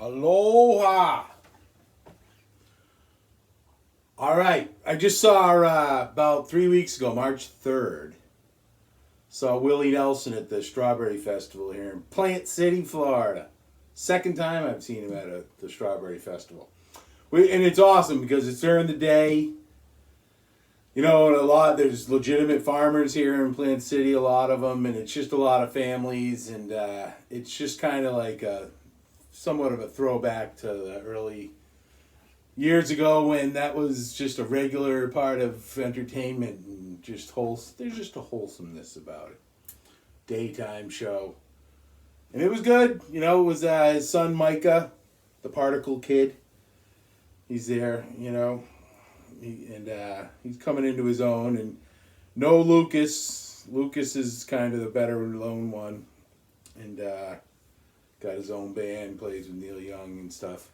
Aloha. All right. I just saw about 3 weeks ago, March 3rd, saw Willie Nelson at the Strawberry Festival here in Plant City, Florida. Second time I've seen him at the Strawberry Festival. And it's awesome because it's during the day. You know, there's legitimate farmers here in Plant City, a lot of them, and it's just a lot of families, and it's just kind of like somewhat of a throwback to the early years ago when that was just a regular part of entertainment, and there's just a wholesomeness about it. Daytime show. And it was good. You know, it was his son Micah, the Particle Kid. He's there, you know. He's coming into his own, and no Lucas. Lucas is kind of the better known one, and got his own band, plays with Neil Young and stuff.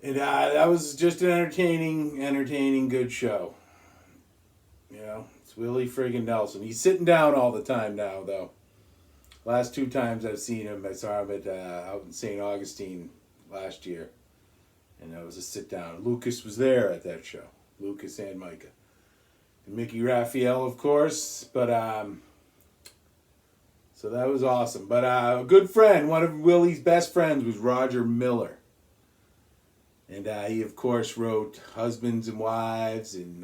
And that was just an entertaining, good show. You know, it's Willie friggin' Nelson. He's sitting down all the time now, though. Last 2 times I've seen him, I saw him out in St. Augustine last year. And that was a sit down. Lucas was there at that show. Lucas and Micah. And Mickey Raphael, of course. But, so that was awesome. But a good friend, one of Willie's best friends was Roger Miller. And he, of course, wrote Husbands and Wives and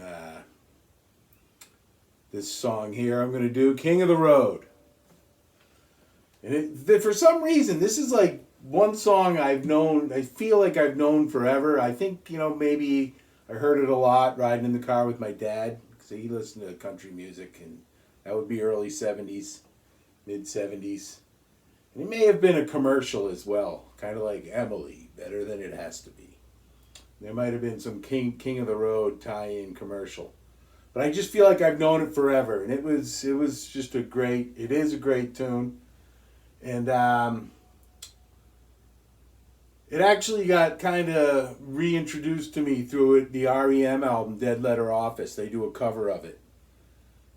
this song here I'm going to do, King of the Road. And for some reason, this is like one song I feel like I've known forever. I think, you know, maybe I heard it a lot riding in the car with my dad, because he listened to country music, and that would be early 70s, mid 70s. And it may have been a commercial as well, kind of like Emily, Better Than It Has to Be. There might have been some King of the Road tie-in commercial. But I just feel like I've known it forever, and it is a great tune. And it actually got kind of reintroduced to me through the REM album, Dead Letter Office. They do a cover of it.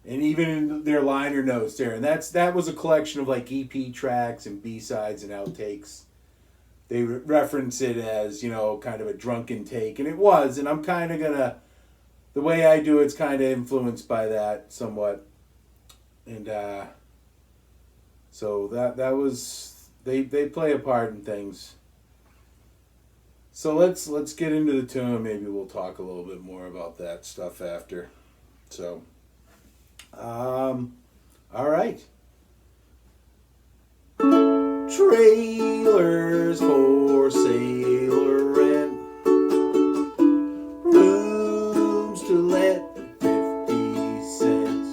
And even in their liner notes there. And that was a collection of like EP tracks and B-sides and outtakes. They reference it as, you know, kind of a drunken take. And it was. And I'm kind of going to... The way I do it's kind of influenced by that somewhat. And so that was... They play a part in things. So let's get into the tune. Maybe we'll talk a little bit more about that stuff after. So, all right. Trailers for sale or rent, rooms to let, 50 cents.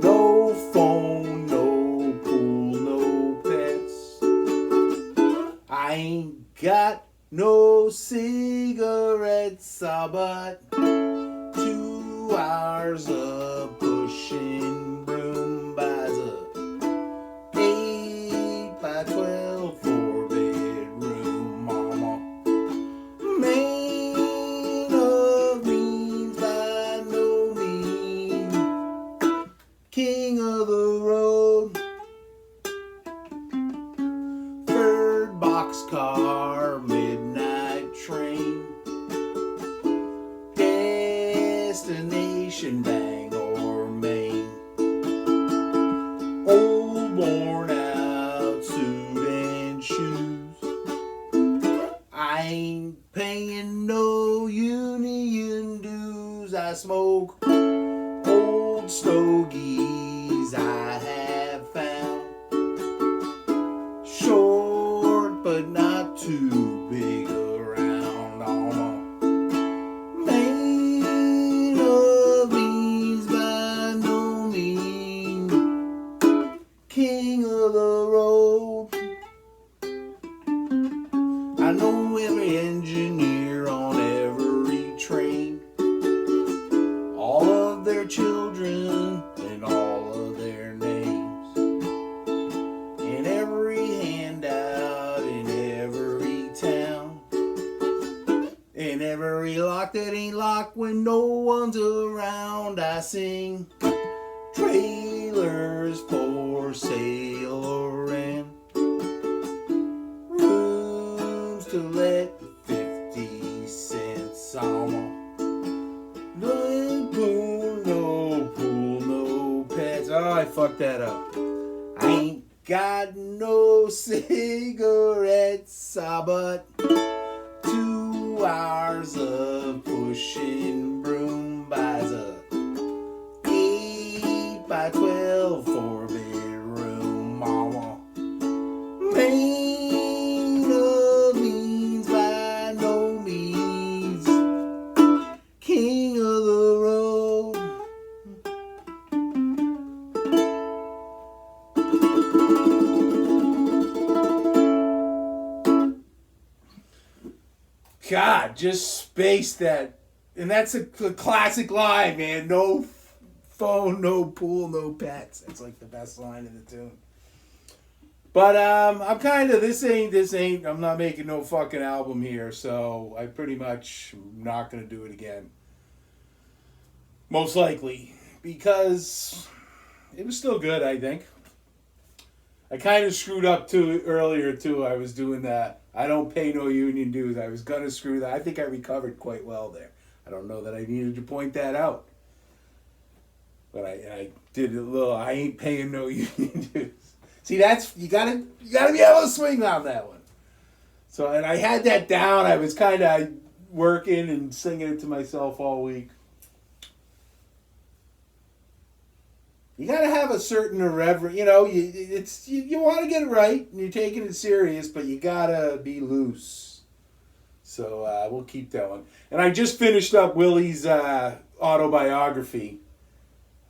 No phone, no pool, no pets. I ain't got no cigarettes, but 2 hours of pushing broom buys a 8x12 4-bedroom mama. Man of means by no means, king of the road. 3rd boxcar, midnight train, destination Bangor, Maine. Old worn out suit and shoes. I ain't paying no union dues. I smoke old stogies I have found. Short but not too big around. Man of means by no means, king of the road. I know every engineer on every train, all of their children and all of their names, and every handout in every town, and every lock that ain't locked when no one's around. I sing trailers for sale or rent, collect 50 cents on no pool, no pool, no pets. Oh, I fucked that up. I ain't got no cigarettes, but 2 hours of pushing broom buys a 8 by 12 4-bedroom mama. Ain't no means by no means king of the road. God, just space that. And that's a classic line, man. No phone, no pool, no pets. That's like the best line in the tune. But I'm kind of, this ain't, I'm not making no fucking album here, so I pretty much am not going to do it again. Most likely. Because it was still good, I think. I kind of screwed up earlier too. I was doing that. I don't pay no union dues. I was going to screw that. I think I recovered quite well there. I don't know that I needed to point that out. But I did a little, I ain't paying no union dues. See, that's, you gotta be able to swing on that one. So, and I had that down. I was kind of working and singing it to myself all week. You gotta have a certain irreverent, you know, you want to get it right, and you're taking it serious, but you gotta be loose. So we'll keep that one. And I just finished up Willie's autobiography.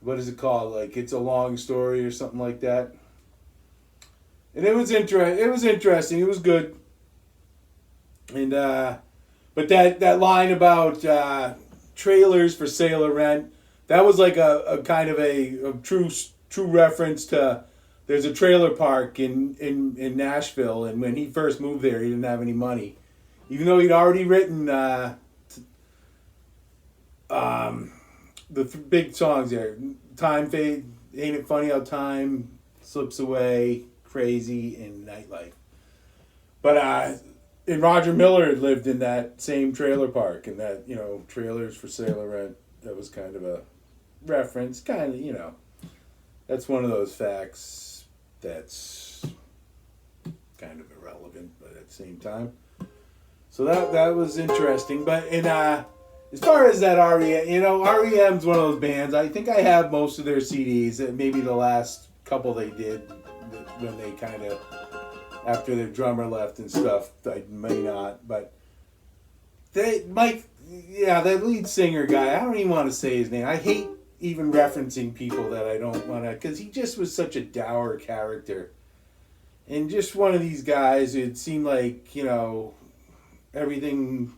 What is it called? Like, It's a Long Story or something like that. And it was interesting. It was good. And but that line about trailers for sale or rent, that was like a kind of a true reference to, there's a trailer park in Nashville, and when he first moved there, he didn't have any money, even though he'd already written the big songs there. Time Fade, Ain't It Funny How Time Slips Away, Crazy, and Nightlife. But and Roger Miller had lived in that same trailer park, and that, you know, trailers for sale or rent, that was kind of a reference, kind of, you know, that's one of those facts that's kind of irrelevant, but at the same time. So that was interesting. But as far as that REM, you know, REM's one of those bands. I think I have most of their CDs. Maybe the last couple they did when they kind of, after their drummer left and stuff, I may not. But that lead singer guy, I don't even want to say his name. I hate even referencing people that I don't want to, because he just was such a dour character. And just one of these guys, it seemed like, you know, everything,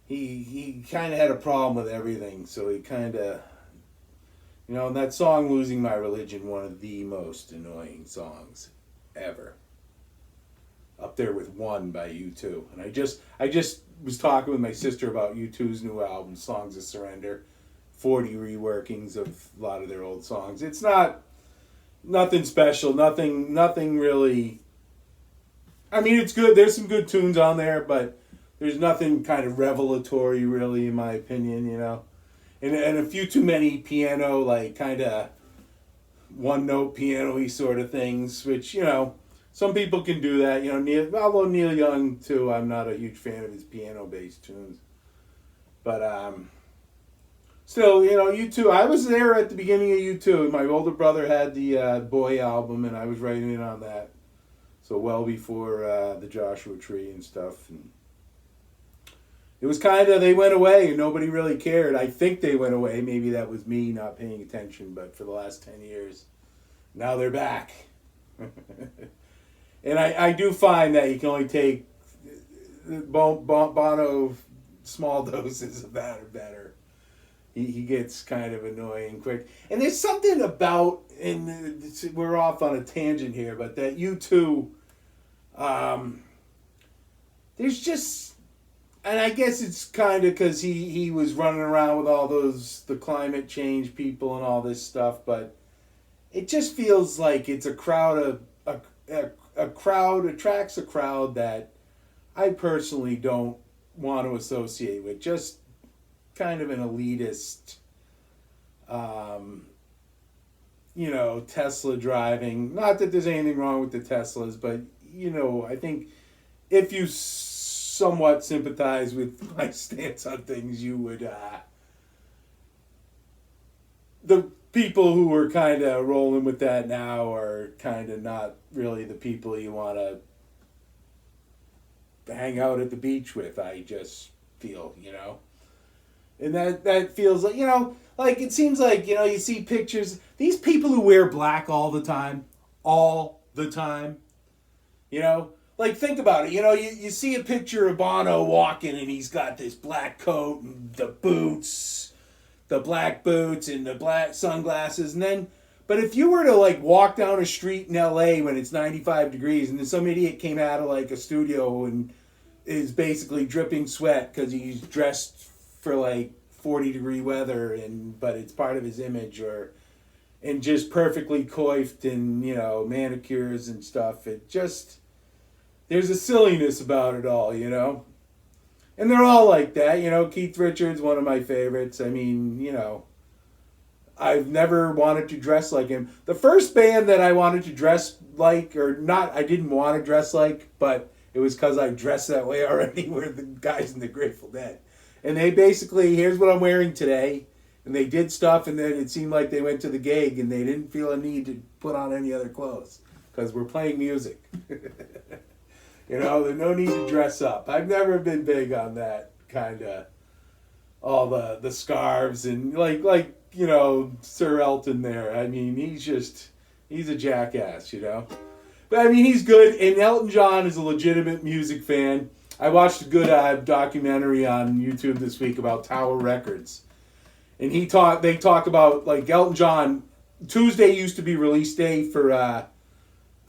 he kind of had a problem with everything. So he kind of, you know, and that song, Losing My Religion, one of the most annoying songs ever. Up there with One by U2. And I just was talking with my sister about U2's new album, Songs of Surrender. 40 reworkings of a lot of their old songs. It's nothing special, nothing really. I mean, it's good. There's some good tunes on there, but there's nothing kind of revelatory, really, in my opinion, you know. And a few too many piano, like, kind of one-note piano-y sort of things, which, you know, some people can do that. You know, although Neil Young, too, I'm not a huge fan of his piano-based tunes. But, still, you know, U2, I was there at the beginning of U2. My older brother had the Boy album, and I was writing in on that. So well before the Joshua Tree and stuff. And it was kind of, they went away and nobody really cared. I think they went away. Maybe that was me not paying attention, but for the last 10 years, now they're back. And I do find that you can only take Bono small doses of that or better. He gets kind of annoying quick. And there's something about, and we're off on a tangent here, but that U2, there's just, and I guess it's kind of because he was running around with all the climate change people and all this stuff, but it just feels like it's a crowd attracts a crowd that I personally don't want to associate with. Just kind of an elitist, um, Tesla driving. Not that there's anything wrong with the Teslas, but, I think if you somewhat sympathize with my stance on things, you would, the people who are kind of rolling with that now are kind of not really the people you want to hang out at the beach with, I just feel. And that feels like it seems like, you see pictures, these people who wear black all the time, like think about it, you see a picture of Bono walking and he's got this black coat and the black boots and the black sunglasses, but if you were to like walk down a street in LA when it's 95 degrees and then some idiot came out of like a studio and is basically dripping sweat because he's dressed for like 40-degree weather, but it's part of his image, and just perfectly coiffed and manicures and stuff, it just, there's a silliness about it all, and they're all like that. Keith Richards, one of my favorites. I mean, I've never wanted to dress like him. The first band that I wanted to dress like, or not, I didn't want to dress like, but it was because I dressed that way already, were the guys in the Grateful Dead. And they basically, here's what I'm wearing today. And they did stuff, and then it seemed like they went to the gig, and they didn't feel a need to put on any other clothes. Because we're playing music. There's no need to dress up. I've never been big on that kind of, all the scarves, and like Sir Elton there. I mean, he's a jackass, But I mean, he's good, and Elton John is a legitimate music fan. I watched a good documentary on YouTube this week about Tower Records, and they talk about like Elton John. Tuesday used to be release day for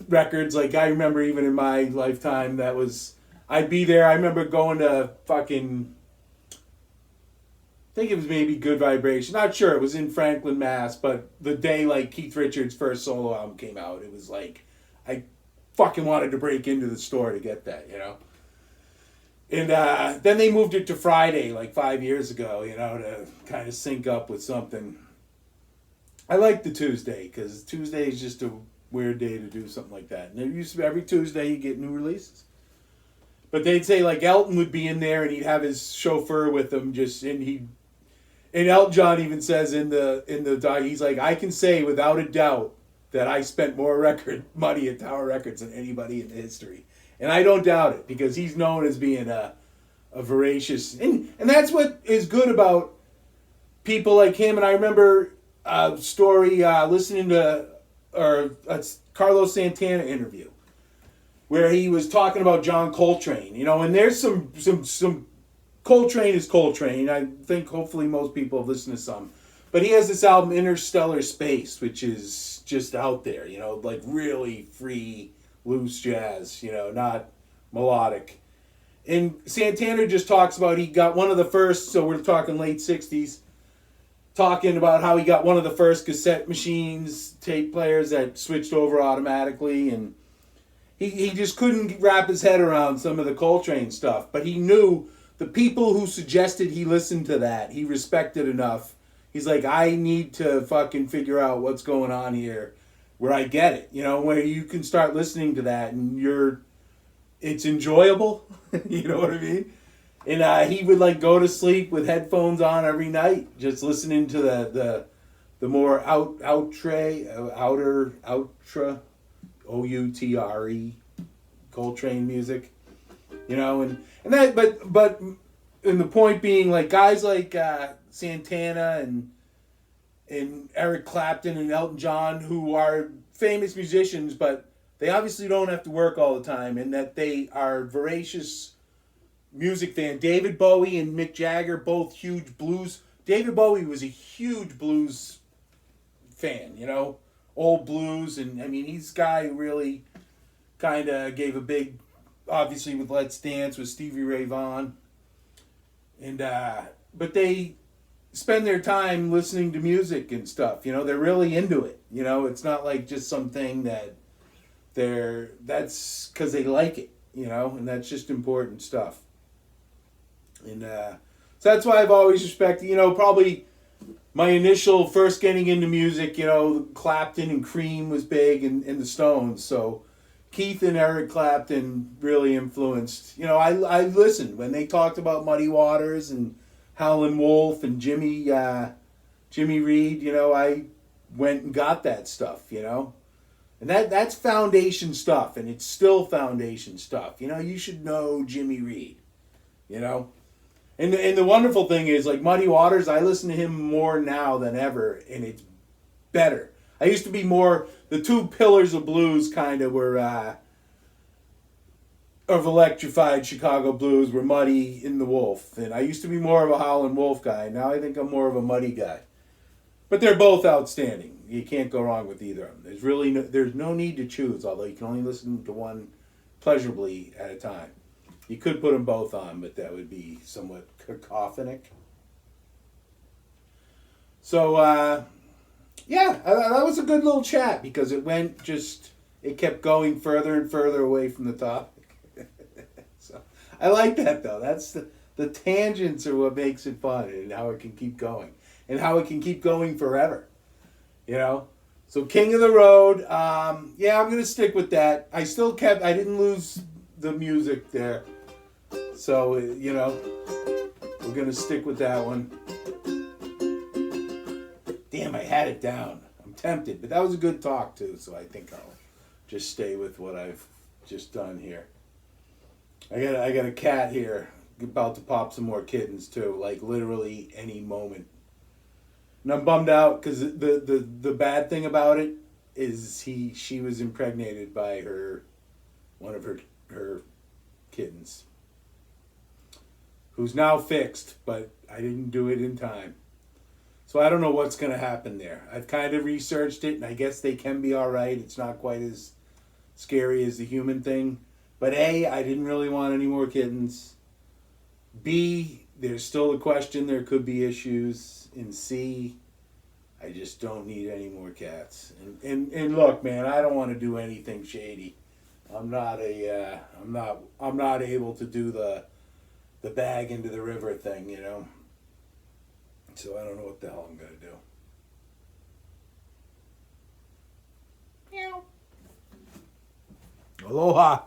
records. Like I remember, even in my lifetime, I'd be there. I remember going to fucking, I think it was maybe Good Vibration. Not sure. It was in Franklin, Mass. But the day like Keith Richards' first solo album came out, it was like I fucking wanted to break into the store to get that, And then they moved it to Friday like 5 years ago, to kind of sync up with something. I like the Tuesday because Tuesday is just a weird day to do something like that. And there used to be every Tuesday you get new releases. But they'd say like Elton would be in there and he'd have his chauffeur with him and Elton John even says in the doc, he's like, I can say without a doubt that I spent more record money at Tower Records than anybody in history. And I don't doubt it, because he's known as being a voracious... And that's what is good about people like him. And I remember a story listening to a Carlos Santana interview where he was talking about John Coltrane. And there's some Coltrane is Coltrane. I think hopefully most people have listened to some. But he has this album, Interstellar Space, which is just out there, like really free, loose jazz, not melodic. And Santana just talks about he got one of the first, so we're talking late 60s, talking about how he got one of the first cassette machines, tape players that switched over automatically, and he just couldn't wrap his head around some of the Coltrane stuff. But he knew the people who suggested he listen to that, he respected enough. He's like, I need to fucking figure out what's going on here where I get it, where you can start listening to that and it's enjoyable, you know what I mean? And he would like go to sleep with headphones on every night, just listening to the more outre, outre, Coltrane music, and that, but and the point being, like guys like Santana and Eric Clapton and Elton John, who are famous musicians, but they obviously don't have to work all the time, and that they are voracious music fans. David Bowie and Mick Jagger, both huge blues. David Bowie was a huge blues fan, old blues, and I mean, he's a guy who really kind of gave a big, obviously with Let's Dance with Stevie Ray Vaughan, and but they spend their time listening to music and stuff. They're really into it. It's not like just something that that's because they like it. you know, and that's just important stuff. And so that's why I've always respected, you know, probably my initial first getting into music, you know, Clapton and Cream was big, and the Stones. So Keith and Eric Clapton really influenced, you know, I listened when they talked about Muddy Waters and Howlin' Wolf and Jimmy Reed, you know, I went and got that stuff, you know. And that's foundation stuff, and it's still foundation stuff. You know, you should know Jimmy Reed, you know. And the wonderful thing is, like Muddy Waters, I listen to him more now than ever, and it's better. I used to be more, the two pillars of blues kind of were, of electrified Chicago blues were Muddy and the Wolf. And I used to be more of a Howlin' Wolf guy. Now I think I'm more of a Muddy guy. But they're both outstanding. You can't go wrong with either of them. There's no need to choose, although you can only listen to one pleasurably at a time. You could put them both on, but that would be somewhat cacophonic. So, yeah, that was a good little chat because it kept going further and further away from the topic. So, I like that though. That's the tangents are what makes it fun, and how it can keep going. And how it can keep going forever, you know. So King of the Road, yeah, I'm gonna stick with that. I didn't lose the music there, so you know, we're gonna stick with that one. Damn, I had it down. I'm tempted, but that was a good talk too. So I think I'll just stay with what I've just done here. I got a cat here about to pop some more kittens too, like literally any moment. And I'm bummed out because the bad thing about it is she was impregnated by one of her kittens, who's now fixed, but I didn't do it in time. So I don't know what's going to happen there. I've kind of researched it, and I guess they can be all right. It's not quite as scary as the human thing. But A, I didn't really want any more kittens. B, there's still a question there could be issues. And C, I just don't need any more cats. And look, man, I don't want to do anything shady. I'm not able to do the bag into the river thing, you know. So I don't know what the hell I'm gonna do. Meow. Aloha.